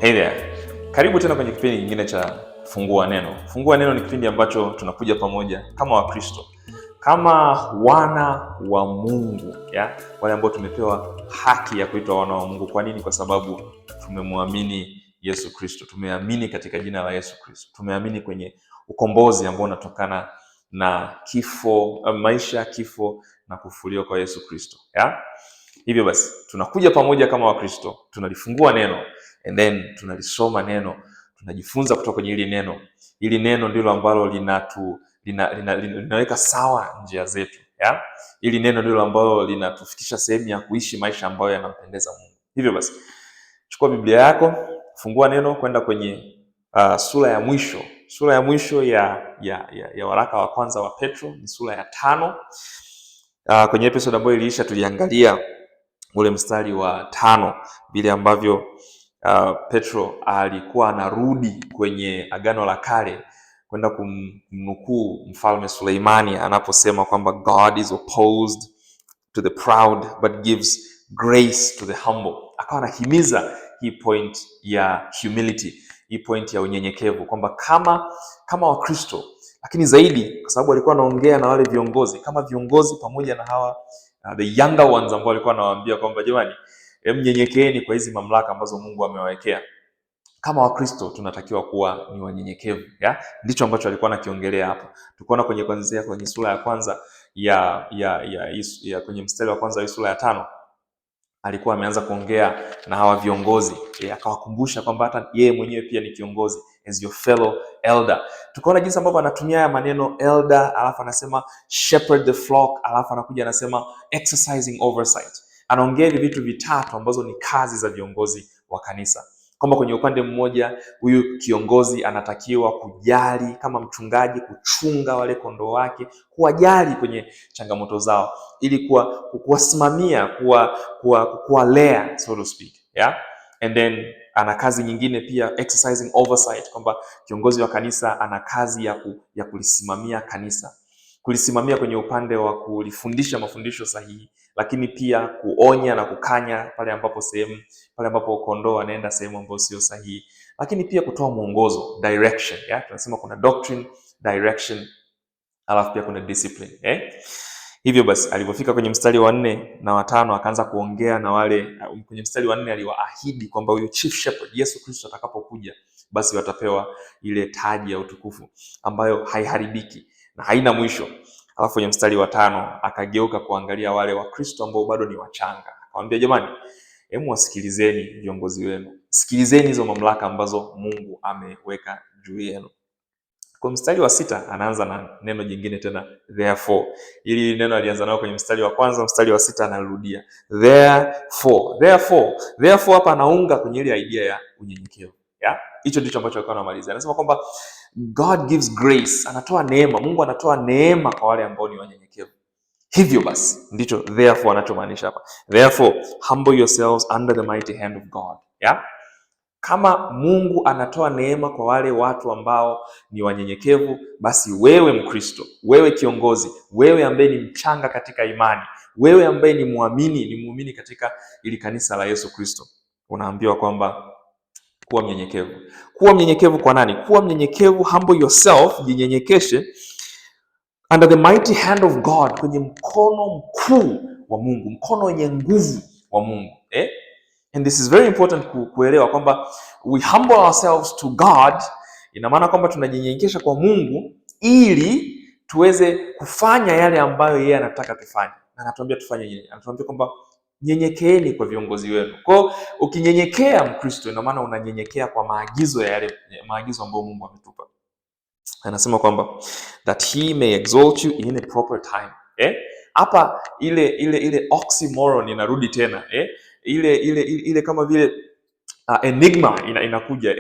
Hey there. Karibu tena kwenye kipindi kingine cha Fungua Neno. Fungua Neno ni kipindi ambacho tunakuja pamoja kama Wakristo, kama wana wa Mungu, wale ambao tumepewa haki ya kuitwa wana wa Mungu. Kwa nini? Kwa sababu tumemwamini Yesu Kristo. Tumeamini katika jina la Yesu Kristo. Tumeamini kwenye ukombozi ambao unatokana na kifo, maisha, kifo na kufufuliwa kwa Yesu Kristo. Hivyo basi tunakuja pamoja kama Wakristo, tunalifungua neno and then tunalisoma neno, tunajifunza kutoka kwenye hili neno. Hili neno ndilo ambalo linaweka sawa njia zetu. Hili neno ndilo ambalo linatufikisha sehemu ya kuishi maisha ambayo yanampendeza Mungu. Hivyo basi chukua Biblia yako, fungua neno kwenda kwenye sura ya mwisho. Sura ya mwisho ya waraka wa kwanza wa Petro ni sura ya 5. Kwenye episode ambayo iliisha tuliangalia ule mstari wa 5 vile ambavyo Petro alikuwa anarudi kwenye Agano la Kale kwenda kumnukuu Mfalme Suleimani anaposema kwamba God is opposed to the proud but gives grace to the humble. Akawa anahimiza hii point ya humility, hii point ya unyenyekevu, kwamba kama Wakristo, lakini zaidi kwa sababu alikuwa anaongea na wale viongozi, kama viongozi pamoja na hawa the younger ones ambao alikuwa anawaambia kwamba jamani, mnyenyekeeni kwa hizi mamlaka ambazo Mungu amewawekea. Kama Wakristo tunatakiwa kuwa ni wanyenyekevu. Ndicho ambacho alikuwa anakiongelea hapa. Tukaona kwenye sura ya kwanza kwenye mstari wa kwanza wa sura ya 5 alikuwa ameanza kuongea na hawa viongozi, akawakumbusha kwamba hata yeye mwenyewe pia ni kiongozi, as your fellow elder. Tukaona jinsi ambavyo anatumia haya maneno elder, alafu anasema shepherd the flock, alafu anakuja anasema exercising oversight. Anaongea hivi vitu vitatu ambazo ni kazi za viongozi wa kanisa, kwamba kwenye upande mmoja huyu kiongozi anatakiwa kujali kama mchungaji, kuchunga wale kondoo wake, kuwajali kwenye changamoto zao, ili kuwasimamia, kuwalea, so to speak. And then ana kazi nyingine pia, exercising oversight, kwamba kiongozi wa kanisa ana kazi ya kulisimamia kanisa, kulisimamia kwenye upande wa kulifundisha mafundisho sahihi, lakini pia kuonya na kukanya pale ambapo kondoo anaenda sehemu ambayo sio sahihi, lakini pia kutoa mwongozo, direction. Tunasema kuna doctrine, direction, alafu pia kuna discipline. Hivyo basi alipofika kwenye mstari wa 4 na wa 5 akaanza kuongea na wale. Kwenye mstari wa 4 aliwaahidi kwamba huyo chief shepherd Yesu Kristo atakapokuja, basi watapewa ile taji ya utukufu ambayo haiharibiki na haina mwisho. Alafu kwenye mstari wa 5 akageuka kuangalia wale Wakristo ambao bado ni wachanga, akamwambia jamani, hebu wasikilizeni viongozi wenu, sikilizeni hizo mamlaka ambazo Mungu ameweka juu yenu. Kwa mstari wa 6 anaanza na neno jingine tena, therefore. Ili neno alianza nao kwenye mstari wa kwanza, mstari wa 6 anarudia therefore. Hapa anaunga kwenye ile idea ya unyenyekevu. Hicho ndicho ambacho alikuwa anamalizia. Anasema kwamba God gives grace, anatoa neema, Mungu anatoa neema kwa wale ambao ni wanyenyekevu. Hivyo basi ndicho therefore anachomaanisha hapa. Therefore humble yourselves under the mighty hand of God. Kama Mungu anatoa neema kwa wale watu ambao ni wanyenyekevu, basi wewe Mkristo, wewe kiongozi, wewe ambaye ni mchanga katika imani, wewe ambaye ni muumini katika ili kanisa la Yesu Kristo, unaambiwa kwamba kuwa mnyenyekevu. Kuwa mnyenyekevu kwa nani? Kuwa mnyenyekevu, humble yourself, jinyenyekeshe under the mighty hand of God, kwenye mkono mkuu wa Mungu, mkono wenye nguvu wa Mungu. And this is very important kuelewa kwamba we humble ourselves to God. Ina maana kwamba tunajinyenyekesha kwa Mungu ili tuweze kufanya yale ambayo yeye anataka tufanye. Na anatuambia tufanye nini? Anatuambia kwamba nyenyekeeni kwa viongozi wenu. Kwa ukinyenyekea Mkristo, ina maana unanyenyekea kwa maagizo ambayo Mungu ametupa. Anasema kwamba that he may exalt you in a proper time. Hapa ile oxymoron inarudi tena. Ile kama vile enigma inakuja.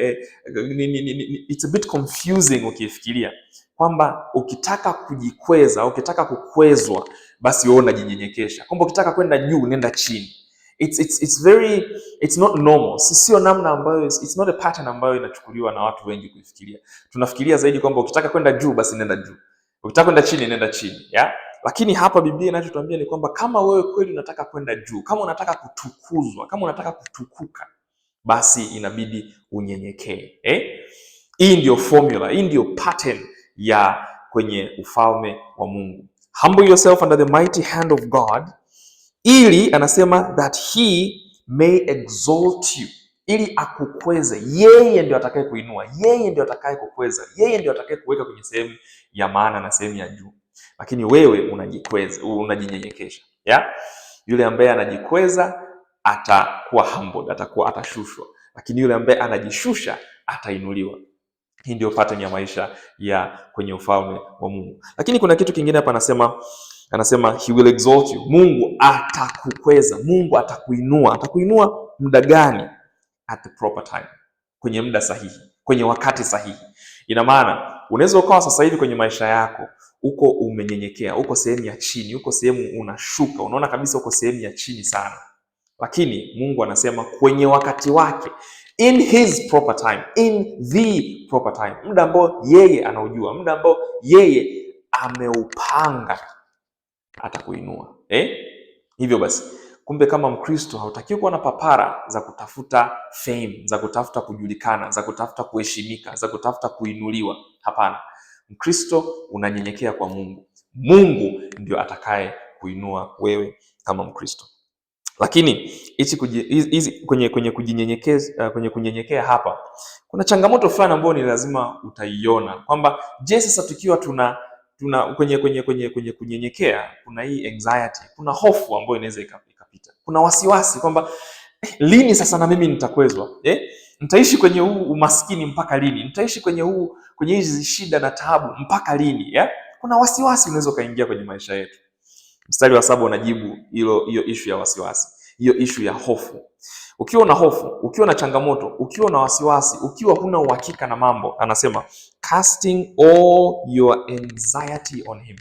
It's a bit confusing ukifikiria kwamba ukitaka kujikweza, ukitaka kukwezwa, basi wewe unajinyenyekesha. Kwamba ukitaka kwenda juu nenda chini. It's not normal. Sio namna ambayo, it's not a pattern ambayo inachukuliwa na watu wengi kufikiria. Tunafikiria zaidi kwamba ukitaka kwenda juu basi nenda juu, ukitaka kwenda chini nenda chini. Lakini hapa Biblia inachotuambia ni kwamba kama wewe kweli unataka kwenda juu, kama unataka kutukuzwa, kama unataka kutukuka, basi inabidi unyenyekee. Hii ndio formula, hii ndio pattern ya kwenye ufalme wa Mungu. Humble yourself under the mighty hand of God, ili anasema that he may exalt you, ili akukweze. Yeye ndio atakaye kuinua, yeye ndio atakaye kukweza, yeye ndio atakaye kuweka kwenye sehemu ya maana na sehemu ya juu, lakini wewe unajikweza, unajinyenyekesha. Yule ambaye anajikweza atakuwa humbled, atashushwa, lakini yule ambaye anajishusha atainuliwa. Hii ndio pattern ya maisha ya kwenye ufalme wa Mungu. Lakini kuna kitu kingine hapa anasema he will exalt you. Mungu atakukweza, Mungu atakuinua. Atakuinua muda gani? At the proper time, kwenye muda sahihi, kwenye wakati sahihi. Ina maana unaweza ukawa sasa hivi kwenye maisha yako uko umenyenyekea, uko sehemu ya chini, uko sehemu unashuka, unaona kabisa uko sehemu ya chini sana, lakini Mungu anasema kwenye wakati wake, in his proper time, in the proper time, muda ambao yeye anaujua, muda ambao yeye ameupanga, atakuinua. Hivyo basi, kumbe kama Mkristo hautakiwi kuwa na papara za kutafuta fame, za kutafuta kujulikana, za kutafuta kuheshimika, za kutafuta kuinuliwa. Hapana, Mkristo unanyenyekea kwa Mungu. Mungu ndio atakaye kuinua wewe kama Mkristo. Lakini hizi kwenye kunyenyekea hapa kuna changamoto fulani ambayo ni lazima utaiona, kwamba je, sasa tukiwa tuna kwenye kunyenyekea, kuna hii anxiety, kuna hofu ambayo inaweza ikapita, kuna wasiwasi kwamba lini sasa na mimi nitakwezwa, nitaishi kwenye huu umaskini mpaka lini? Nitaishi kwenye hizi shida na taabu mpaka lini? Kuna wasiwasi unaweza kaingia kwenye maisha yetu. Mstari wa 7 unajibu hiyo issue ya wasiwasi, hiyo issue ya hofu. Ukiwa na hofu, ukiwa na changamoto, ukiwa na wasiwasi, ukiwa huna uhakika na mambo, anasema casting all your anxiety on him.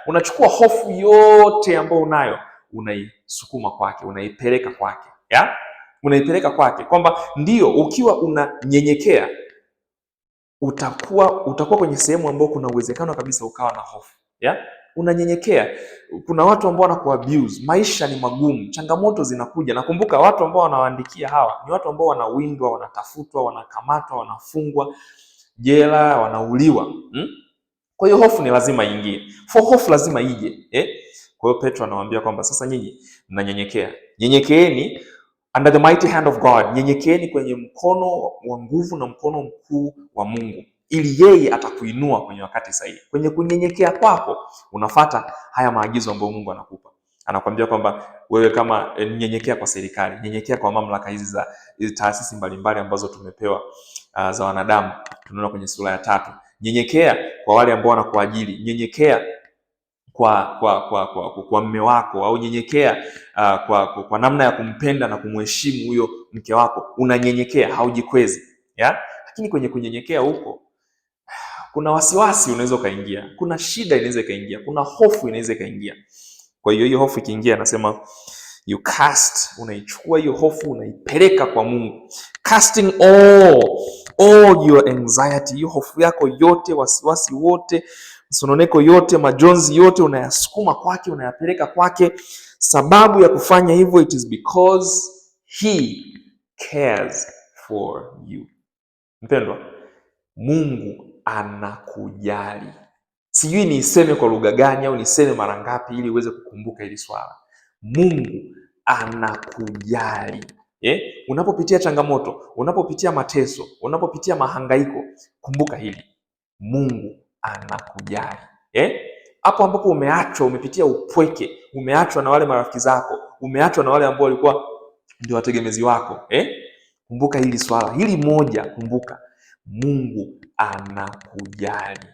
Unachukua hofu yote ambayo unayo, unaisukuma kwake, unaipeleka kwake. Unaipeleka kwake, kwamba ndio ukiwa unanyenyekea utakuwa kwenye sehemu ambayo kuna uwezekano kabisa ukawa na hofu. Unanyenyekea. Kuna watu ambao wanakuabuse, maisha ni magumu, changamoto zinakuja. Nakumbuka watu ambao wanawaandikia hawa ni watu ambao wanawindwa, wanatafutwa, wanakamatwa, wanafungwa jela, wanauliwa. Kwa hiyo hofu ni lazima iingie. Hofu lazima ije. Kwa hiyo Petro anawaambia kwamba sasa nyinyi mnanyenyekea. Nyenyekeeni under the mighty hand of God. Nyenyekeeni kwenye mkono wa nguvu na mkono mkuu wa Mungu, ili yeye atakuinua kwenye wakati sahihi. Kwenye kunyenyekea kwako unafuata haya maagizo ambayo Mungu anakupa. Anakuambia kwamba wewe kama nyenyekea kwa serikali, nyenyekea kwa mamlaka hizi taasisi mbalimbali ambazo tumepewa za wanadamu. Tunaona kwenye sura ya 3. Nyenyekea kwa wale ambao wanakuajiri, nyenyekea kwa mume wako, au nyenyekea kwa namna ya kumpenda na kumheshimu huyo mke wako. Unanyenyekea, haujikwezi. Lakini kwenye kunyenyekea huko kuna wasiwasi unaweza kaingia, kuna shida inaweza kaingia, kuna hofu inaweza kaingia. Kwa hiyo hofu ikiingia, anasema you cast, unaichukua hiyo hofu unaipeleka kwa Mungu. Casting all your anxiety, hiyo hofu yako yote, wasiwasi wote, msononeko yote, majonzi yote unayasukuma kwake, unayapeleka kwake. Sababu ya kufanya hivyo, it is because he cares for you. Mpendwa, Mungu anakujali. Sijui niiseme kwa lugha gani au niseme mara ngapi ili uweze kukumbuka hili swala. Mungu anakujali. Unapopitia changamoto, unapopitia mateso, unapopitia mahangaiko, kumbuka hili. Mungu anakujali. Hapo ambapo umeachwa, umepitia upweke, umeachwa na wale marafiki zako, umeachwa na wale ambao walikuwa ndio wategemezi wako, kumbuka hili swala, hili moja, kumbuka Mungu anakujali.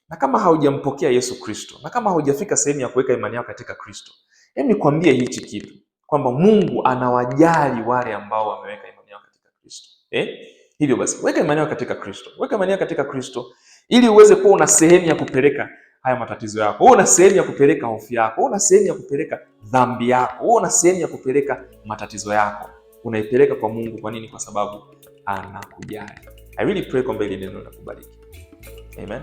Na kama haujampokea Yesu Kristo, na kama haujafika sehemu ya kuweka imani yako katika Kristo, nikwambie hichi kitu, kwamba Mungu anawajali wale ambao wameweka imani yao katika Kristo. Hivyo basi, weka imani yako katika Kristo. Weka imani yako katika Kristo ili uweze kuwa una sehemu ya kupeleka haya matatizo yako. Una sehemu ya kupeleka hofu yako. Una sehemu ya kupeleka dhambi yako. Una sehemu ya kupeleka matatizo yako. Unaipeleka kwa Mungu. Kwa nini? Kwa sababu anakujali. I really pray kwamba hili neno litakubariki. Amen.